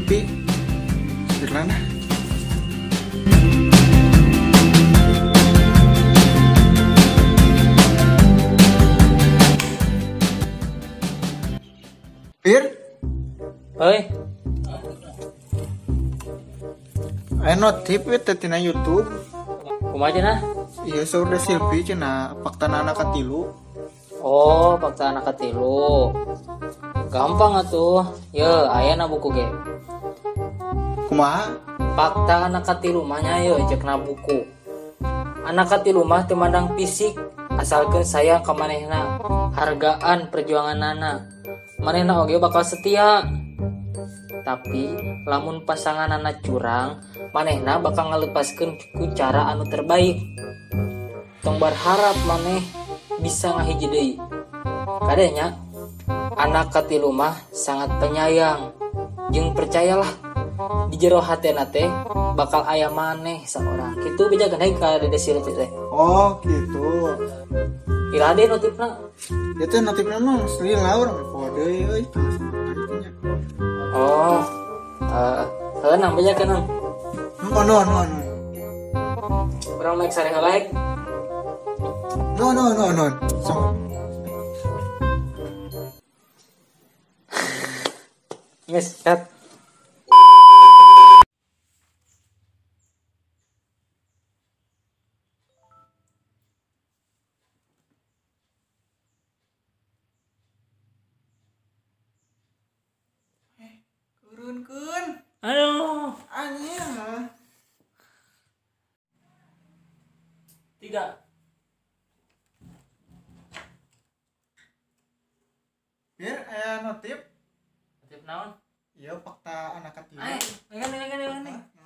Silvi Sederhana. Pir, Hei, aya notif we teh tina YouTube. kumaha cenah? Iya saudara Silvi cenah faktana anak katilu. Oh, paksa anak katilu. Gampang atuh. Ye, aya na buku ge. Kumaha? Fakta anak katilu mah nya ye cekna buku. Anak katilu mah teu mandang fisik, asalkeun sayang ka manehna, hargaan perjuanganana. Manehna oge bakal setia. Tapi lamun pasangan anak curang, manehna bakal ngalepaskeun ku cara anu terbaik. Tong berharap maneh bisa ngahiji deui. Kadenya anak katilu mah sangat penyayang. Jeung percayalah di jero hatena teh bakal aya maneh saorang. Kitu bejakeun deui ka Dede Silvi teh. Oh gitu. Ira deh notifna. Itu notifnya mah asli laur kode euy. Oh. Heunang bejakeun nang. No. Urang like sare like. No. So, Yes, cut. turunkeun. Aduh. Anya. 3. Pir aya notif. Notif naon? Iya fakta anak katilu. Megan.